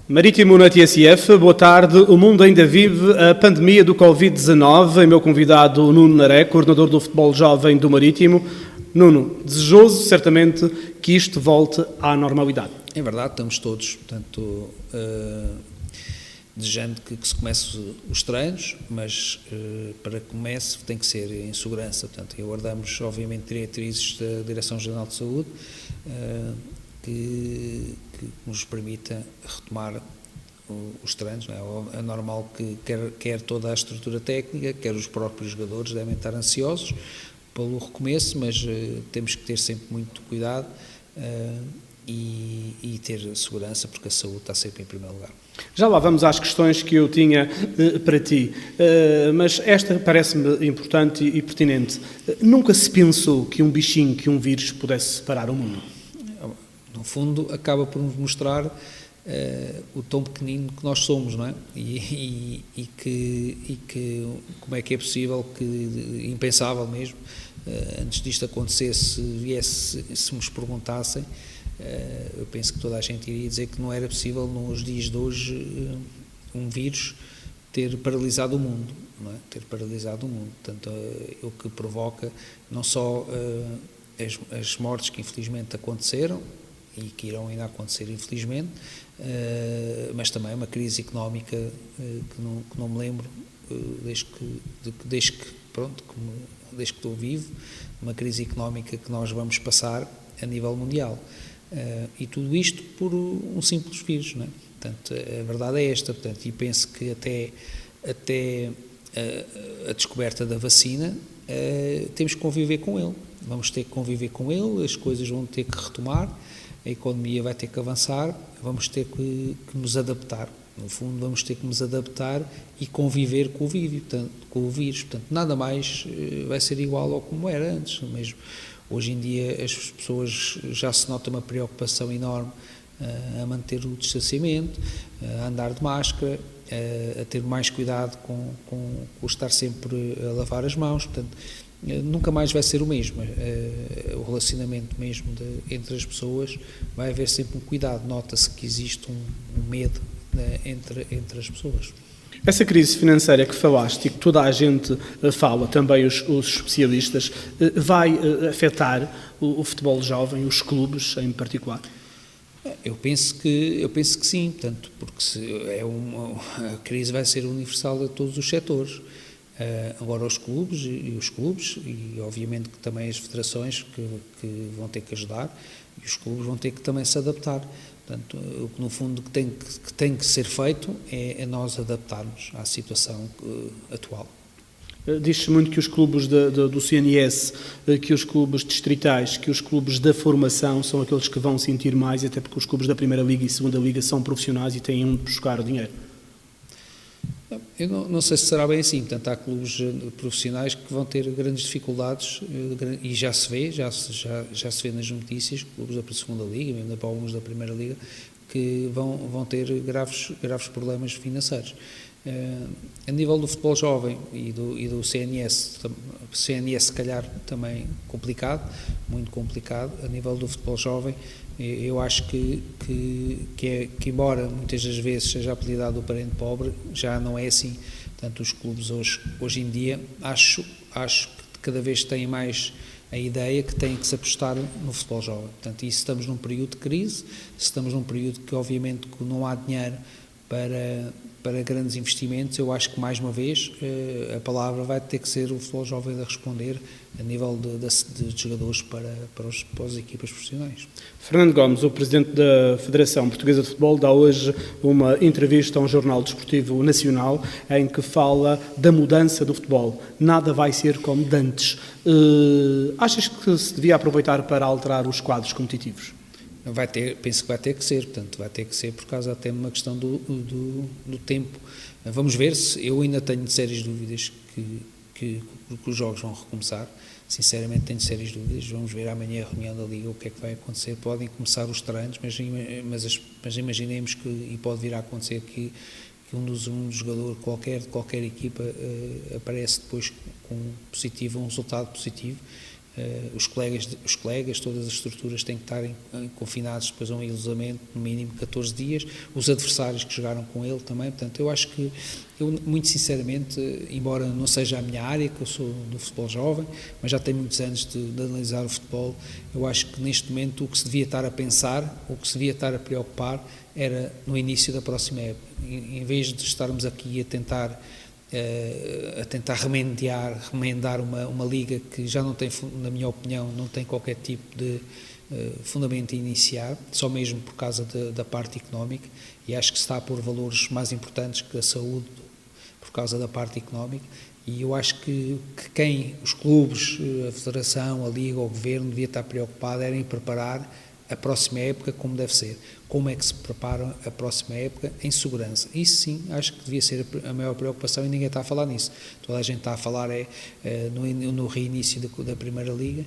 Marítimo na TSF, boa tarde. O mundo ainda vive a pandemia do Covid-19. É meu convidado Nuno Naré, coordenador do futebol jovem do Marítimo. Nuno, desejoso certamente que isto volte à normalidade. É verdade, estamos todos, portanto, desejando que se comece os treinos, mas para que comece tem que ser em segurança. Portanto, aguardamos, obviamente, diretrizes da Direção-Geral de Saúde que nos permita retomar os treinos. Não é? É normal que quer toda a estrutura técnica, quer os próprios jogadores devem estar ansiosos pelo recomeço, mas temos que ter sempre muito cuidado e ter segurança, porque a saúde está sempre em primeiro lugar. Já lá vamos às questões que eu tinha para ti, mas esta parece-me importante e pertinente. Nunca se pensou que um bichinho, que um vírus pudesse separar o mundo? No fundo, acaba por nos mostrar o tão pequenino que nós somos, não é? E que como é que é possível, que impensável mesmo, antes disto acontecesse, se nos perguntassem, eu penso que toda a gente iria dizer que não era possível nos dias de hoje um vírus ter paralisado o mundo, não é? Ter paralisado o mundo, portanto, o que provoca não só as mortes que infelizmente aconteceram e que irão ainda acontecer infelizmente, mas também uma crise económica que não me lembro desde que estou vivo, uma crise económica que nós vamos passar a nível mundial. E tudo isto por um simples vírus, não é? Portanto, a verdade é esta, portanto, e penso que até a descoberta da vacina temos que conviver com ele, vamos ter que conviver com ele, as coisas vão ter que retomar, a economia vai ter que avançar, vamos ter que nos adaptar, no fundo vamos ter que nos adaptar e conviver com o vírus, portanto, nada mais vai ser igual ao como era antes mesmo. Hoje em dia as pessoas já se nota uma preocupação enorme a manter o distanciamento, a andar de máscara, a ter mais cuidado com o estar sempre a lavar as mãos, portanto, nunca mais vai ser o mesmo. O relacionamento mesmo entre as pessoas vai haver sempre um cuidado, nota-se que existe um medo entre as pessoas. Essa crise financeira que falaste e que toda a gente fala, também os especialistas, vai afetar o futebol jovem, os clubes em particular? Eu penso que sim, portanto, porque a crise vai ser universal a todos os setores. Agora os clubes e obviamente que também as federações que vão ter que ajudar e os clubes vão ter que também se adaptar. Portanto, o que no fundo que tem que ser feito é nós adaptarmos à situação atual. Diz-se muito que os clubes do CNS, que os clubes distritais, que os clubes da formação são aqueles que vão sentir mais, até porque os clubes da Primeira Liga e Segunda Liga são profissionais e têm onde buscar o dinheiro. Eu não sei se será bem assim, portanto há clubes profissionais que vão ter grandes dificuldades e já se vê nas notícias, clubes da Segunda Liga, mesmo para alguns da Primeira Liga, que vão ter graves problemas financeiros. A nível do futebol jovem e do CNS se calhar também complicado, muito complicado. A nível do futebol jovem, eu acho que embora muitas das vezes seja apelidado o parente pobre, já não é assim. Portanto, os clubes hoje em dia, acho que cada vez têm mais a ideia que têm que se apostar no futebol jovem. Portanto, e se estamos num período de crise, se estamos num período que obviamente que não há dinheiro para grandes investimentos, eu acho que mais uma vez a palavra vai ter que ser o futebol jovem a responder a nível de jogadores para as equipas profissionais. Fernando Gomes, o presidente da Federação Portuguesa de Futebol, dá hoje uma entrevista a um jornal desportivo nacional em que fala da mudança do futebol. Nada vai ser como de antes. Achas que se devia aproveitar para alterar os quadros competitivos? Penso que vai ter que ser, portanto, vai ter que ser por causa até uma questão do tempo. Vamos ver se eu ainda tenho sérias dúvidas que os jogos vão recomeçar. Sinceramente tenho sérias dúvidas. Vamos ver amanhã a reunião da Liga o que é que vai acontecer. Podem começar os treinos, mas imaginemos e pode vir a acontecer que um jogador de qualquer equipa aparece depois com um resultado positivo. os colegas, todas as estruturas têm que estar confinados depois a um isolamento, no mínimo 14 dias, os adversários que jogaram com ele também. Portanto, eu acho que, muito sinceramente, embora não seja a minha área, que eu sou do futebol jovem, mas já tenho muitos anos de analisar o futebol, eu acho que neste momento o que se devia estar a pensar, o que se devia estar a preocupar, era no início da próxima época. Em vez de estarmos aqui a tentar remendar uma liga que já não tem, na minha opinião, não tem qualquer tipo de fundamento a iniciar, só mesmo por causa da parte económica, e acho que se está a pôr valores mais importantes que a saúde por causa da parte económica, e eu acho que os clubes, a federação, a liga, o governo devia estar preocupado era em preparar a próxima época como deve ser. Como é que se prepara a próxima época em segurança? Isso sim, acho que devia ser a maior preocupação e ninguém está a falar nisso. Toda a gente está a falar no reinício da Primeira Liga,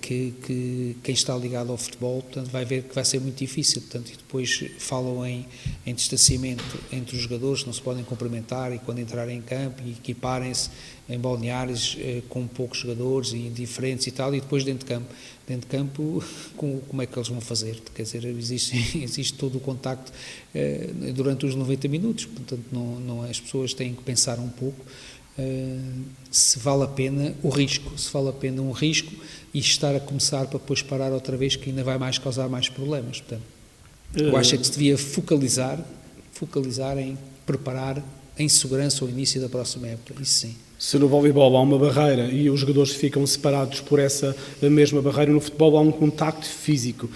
que quem está ligado ao futebol, portanto, vai ver que vai ser muito difícil, portanto, e depois falam em distanciamento entre os jogadores, não se podem cumprimentar, e quando entrarem em campo e equiparem-se em balneários com poucos jogadores e diferentes e tal, e depois dentro de campo como é que eles vão fazer? Quer dizer, existe todo o contacto durante os 90 minutos, portanto, as pessoas têm que pensar um pouco se vale a pena o risco, um risco e estar a começar para depois parar outra vez, que ainda vai causar mais problemas. Portanto, eu acho que se devia focalizar em preparar em segurança o início da próxima época, isso sim. Se no voleibol há uma barreira e os jogadores ficam separados por essa mesma barreira, no futebol há um contacto físico.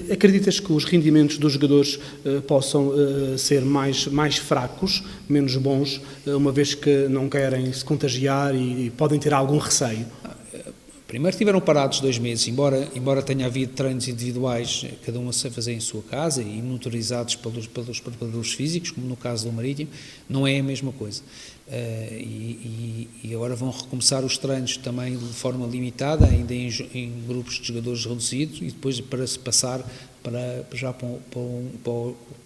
Acreditas que os rendimentos dos jogadores possam ser mais fracos, menos bons, uma vez que não querem se contagiar e podem ter algum receio? Primeiro estiveram parados 2 meses, embora tenha havido treinos individuais, cada um a fazer em sua casa e monitorizados pelos preparadores físicos, como no caso do Marítimo, não é a mesma coisa. E agora vão recomeçar os treinos também de forma limitada, ainda em grupos de jogadores reduzidos, e depois para se passar para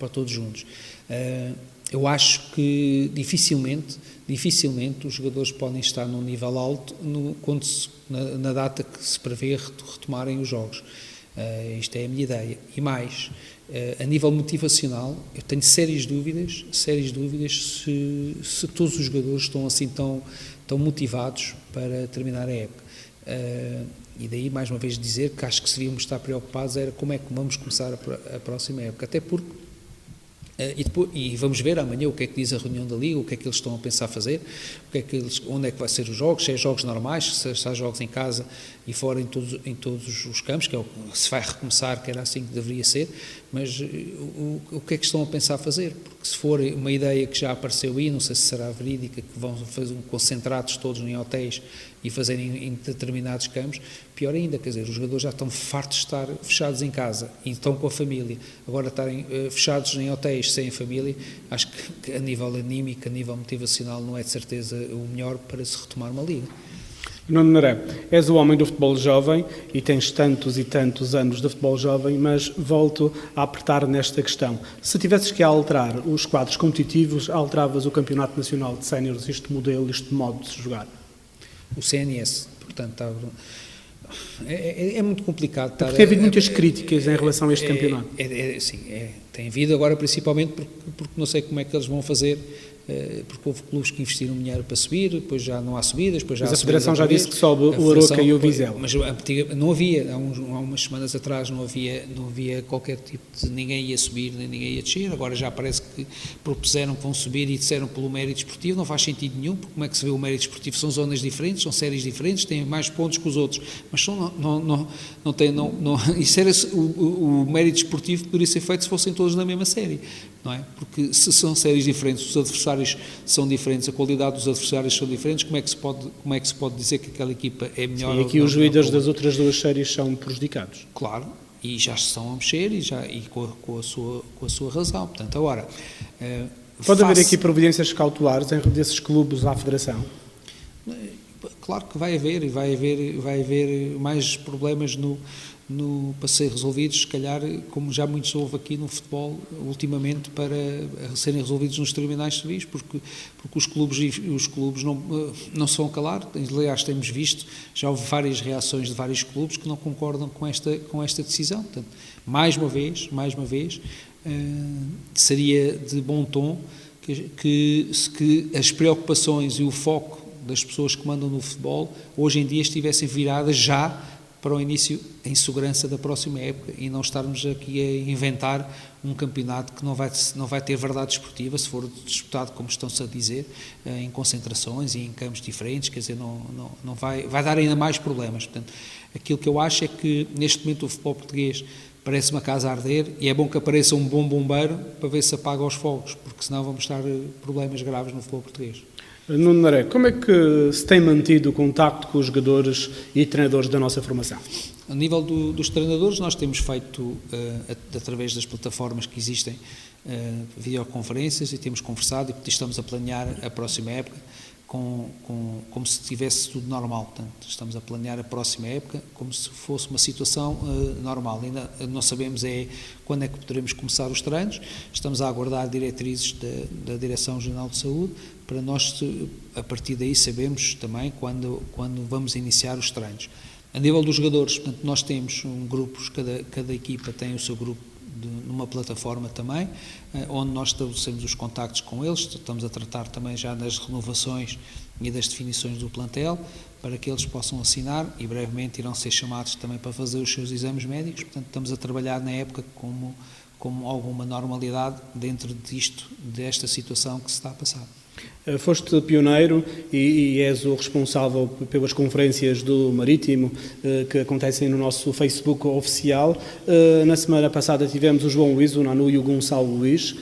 todos juntos. Eu acho que dificilmente os jogadores podem estar num nível alto na data que se prevê retomarem os jogos. Isto é a minha ideia. E mais, a nível motivacional, eu tenho sérias dúvidas se todos os jogadores estão assim tão motivados para terminar a época. E daí, mais uma vez, dizer que acho que se devíamos estar preocupados era como é que vamos começar a próxima época. Até porque e vamos ver amanhã o que é que diz a reunião da Liga, o que é que eles estão a pensar fazer, onde é que vai ser os jogos, se é jogos normais, se há jogos em casa e fora em todos os campos, que é o que se vai recomeçar, que era assim que deveria ser, mas o que é que estão a pensar fazer? Porque se for uma ideia que já apareceu aí, não sei se será verídica, que vão fazer concentrados todos em hotéis e fazerem em determinados campos, pior ainda, quer dizer, os jogadores já estão fartos de estar fechados em casa e estão com a família, agora estarem fechados em hotéis sem a família, acho que a nível anímico, a nível motivacional não é de certeza o melhor para se retomar uma liga. Nuno Naré, és o homem do futebol jovem e tens tantos e tantos anos de futebol jovem, mas volto a apertar nesta questão. Se tivesses que alterar os quadros competitivos, alteravas o Campeonato Nacional de Séniores, este modelo, este modo de se jogar? O CNS, portanto, é muito complicado. Porque tem havido muitas críticas em relação a este campeonato. Sim, tem havido agora principalmente porque não sei como é que eles vão fazer, porque houve clubes que investiram dinheiro para subir, depois já não há subidas, depois já há subidas. Mas a Federação já disse que sobe o Aroca e o Vizela. Mas não havia, há umas semanas atrás não havia qualquer tipo de ninguém ia subir, nem ninguém ia descer, agora já parece que propuseram que vão subir e disseram pelo mérito esportivo, não faz sentido nenhum, porque como é que se vê o mérito esportivo? São zonas diferentes, são séries diferentes, têm mais pontos que os outros, mas isso era o mérito esportivo que poderia ser feito se fossem todos na mesma série, não é? Porque se são séries diferentes, os adversários são diferentes, a qualidade dos adversários são diferentes, como é que se pode dizer que aquela equipa é melhor? E aqui os líderes das outras duas séries são prejudicados. Claro, e já se estão a mexer e com a sua razão. Portanto, agora... Pode haver aqui providências cautelares desses clubes à Federação? claro que vai haver, e vai haver mais problemas para serem resolvidos, se calhar, como já muitos houve aqui no futebol ultimamente, para serem resolvidos nos tribunais civis, porque os clubes não são a calar. Aliás, temos visto, já houve várias reações de vários clubes que não concordam com esta decisão. Portanto, mais uma vez, seria de bom tom que as preocupações e o foco das pessoas que mandam no futebol hoje em dia estivessem viradas já para o início em segurança da próxima época, e não estarmos aqui a inventar um campeonato que não vai ter verdade desportiva, se for disputado, como estão-se a dizer, em concentrações e em campos diferentes. Quer dizer, não vai dar ainda mais problemas. Portanto, aquilo que eu acho é que neste momento o futebol português parece uma casa a arder, e é bom que apareça um bom bombeiro para ver se apaga os fogos, porque senão vamos estar problemas graves no futebol português. Nuno Naré, como é que se tem mantido o contacto com os jogadores e treinadores da nossa formação? A nível dos treinadores, nós temos feito, através das plataformas que existem, videoconferências, e temos conversado e estamos a planear a próxima época como se tivesse tudo normal. Portanto, estamos a planear a próxima época como se fosse uma situação normal. Ainda não sabemos quando é que poderemos começar os treinos. Estamos a aguardar diretrizes da Direção-Geral de Saúde, para nós, a partir daí, sabemos também quando vamos iniciar os treinos. A nível dos jogadores, portanto, nós temos grupos, cada equipa tem o seu grupo numa plataforma também, onde nós estabelecemos os contactos com eles. Estamos a tratar também já das renovações e das definições do plantel, para que eles possam assinar, e brevemente irão ser chamados também para fazer os seus exames médicos. Portanto, estamos a trabalhar na época como alguma normalidade dentro desta situação que se está a passar. Foste pioneiro e és o responsável pelas conferências do Marítimo que acontecem no nosso Facebook oficial. Na semana passada tivemos o João Luís, o Nanu e o Gonçalo Luís.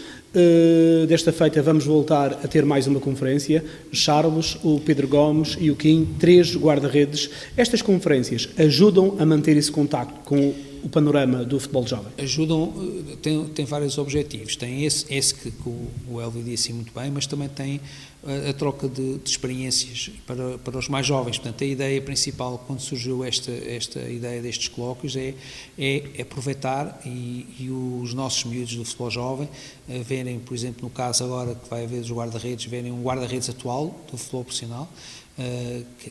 Desta feita vamos voltar a ter mais uma conferência. Charles, o Pedro Gomes e o Kim, 3 guarda-redes. Estas conferências ajudam a manter esse contacto com o panorama do futebol jovem? Ajudam, tem vários objetivos. Tem esse que o Elvio disse muito bem, mas também tem a troca de experiências para os mais jovens. Portanto, a ideia principal, quando surgiu esta ideia destes colóquios, é aproveitar e os nossos miúdos do futebol jovem verem, por exemplo, no caso agora que vai haver os guarda-redes, verem um guarda-redes atual do futebol profissional,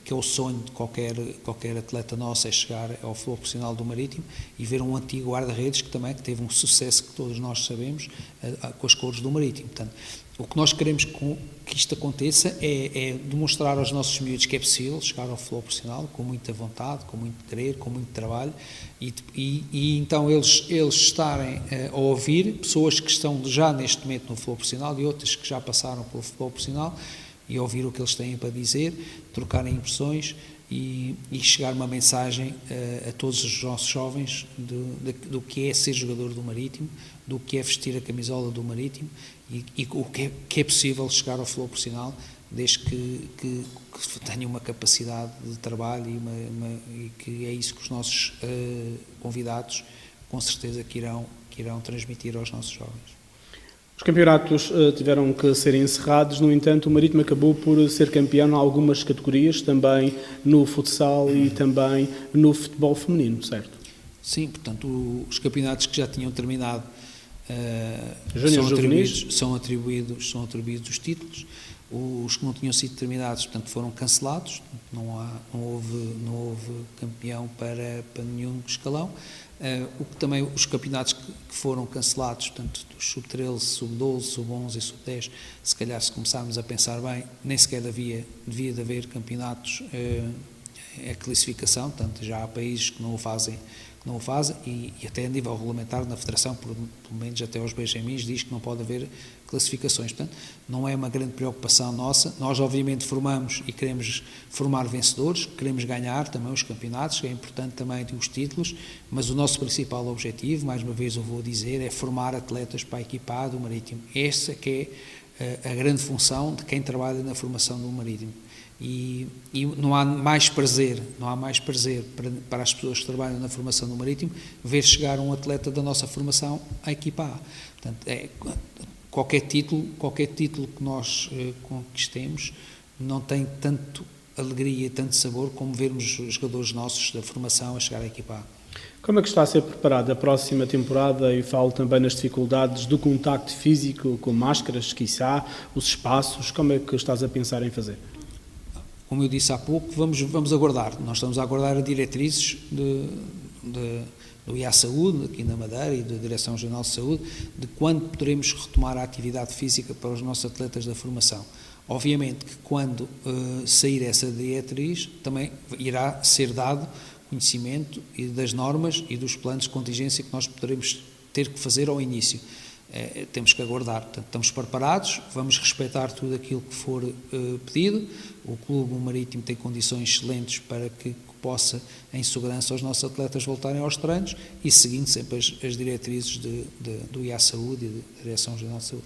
que é o sonho de qualquer atleta nosso, é chegar ao futebol profissional do Marítimo e ver um antigo guarda-redes que teve um sucesso que todos nós sabemos, com as cores do Marítimo. Portanto, o que nós queremos que isto aconteça é demonstrar aos nossos miúdos que é possível chegar ao futebol profissional com muita vontade, com muito querer, com muito trabalho, e então eles estarem a ouvir pessoas que estão já neste momento no futebol profissional e outras que já passaram pelo futebol profissional, e ouvir o que eles têm para dizer, trocarem impressões e chegar uma mensagem a todos os nossos jovens do que é ser jogador do Marítimo, do que é vestir a camisola do Marítimo e o que é possível chegar ao futebol profissional, desde que tenha uma capacidade de trabalho e que é isso que os nossos convidados com certeza que irão transmitir aos nossos jovens. Os campeonatos tiveram que ser encerrados, no entanto o Marítimo acabou por ser campeão em algumas categorias, também no futsal e também no futebol feminino, certo? Sim, portanto os campeonatos que já tinham terminado são atribuídos os títulos. Os que não tinham sido terminados, portanto, foram cancelados, não houve campeão para nenhum escalão. Também os campeonatos que foram cancelados, portanto, os sub-13, sub-12, sub-11 e sub-10, se calhar, se começarmos a pensar bem, nem sequer devia de haver campeonatos a classificação, portanto, já há países que não o fazem, e até a nível regulamentar na Federação, pelo menos até aos Benjamins, diz que não pode haver classificações. Portanto, não é uma grande preocupação nossa. Nós, obviamente, formamos e queremos formar vencedores, queremos ganhar também os campeonatos, é importante também os títulos, mas o nosso principal objetivo, mais uma vez eu vou dizer, é formar atletas para a equipa A do Marítimo. Essa que é a grande função de quem trabalha na formação do Marítimo. E não há mais prazer para as pessoas que trabalham na formação do Marítimo ver chegar um atleta da nossa formação à equipa A. Portanto, qualquer título que nós conquistemos não tem alegria e tanto sabor como vermos os jogadores nossos da formação a chegar à equipa A. Como é que está a ser preparada a próxima temporada, e falo também nas dificuldades do contacto físico, com máscaras, quiçá, os espaços, como é que estás a pensar em fazer? Como eu disse há pouco, vamos aguardar. Nós estamos a aguardar as diretrizes do IA Saúde, aqui na Madeira, e da Direção-Geral de Saúde, de quando poderemos retomar a atividade física para os nossos atletas da formação. Obviamente que quando sair essa diretriz, também irá ser dado conhecimento das normas e dos planos de contingência que nós poderemos ter que fazer ao início. Temos que aguardar. Portanto, estamos preparados, vamos respeitar tudo aquilo que for pedido. O Clube Marítimo tem condições excelentes para que possa, em segurança, os nossos atletas voltarem aos treinos e seguindo sempre as diretrizes do IA Saúde e da Direção-Geral de Saúde.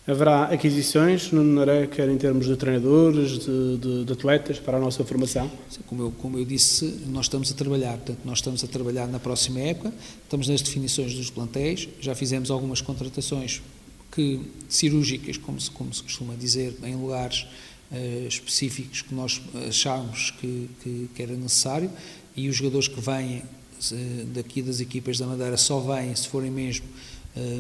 Haverá aquisições, Nuno Naré, quer em termos de treinadores, de atletas, para a nossa formação? Como eu disse, nós estamos a trabalhar. Portanto, nós estamos a trabalhar na próxima época, estamos nas definições dos plantéis, já fizemos algumas contratações cirúrgicas, como se costuma dizer, em lugares específicos que nós achámos que era necessário, e os jogadores que vêm daqui das equipas da Madeira só vêm se forem mesmo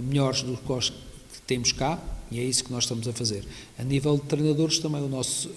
melhores do que temos cá, e é isso que nós estamos a fazer. A nível de treinadores também a nossa